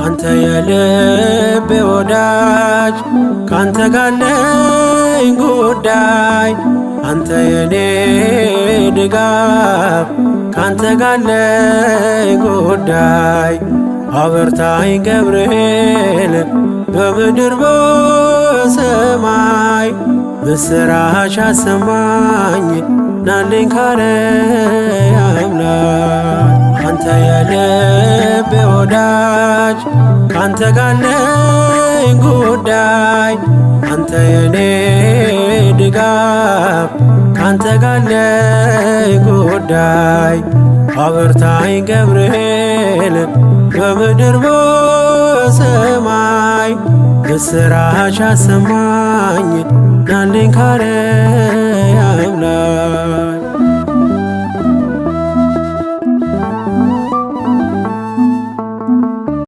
አንተ የልቤ ወዳጅ ካንተ ጋር አለኝ ጉዳይ አንተ የኔ ድጋፍ ካንተ ጋር አለኝ ጉዳይ አበርታኝ ገብርኤል በምድር በሰማይ ምስራች አሰማኝ ናልኝ ካርያም ላይ አንተ የልቤ ወዳጅ ካንተ ጋር አለኝ ጉዳይ አንተ የኔ ድጋፍ ካንተ ጋር አለኝ ጉዳይ አበርታኝ ገብርኤል በምድር በሰማይ ምስራች አሰማኝ ናልኝ ካርያም ላይ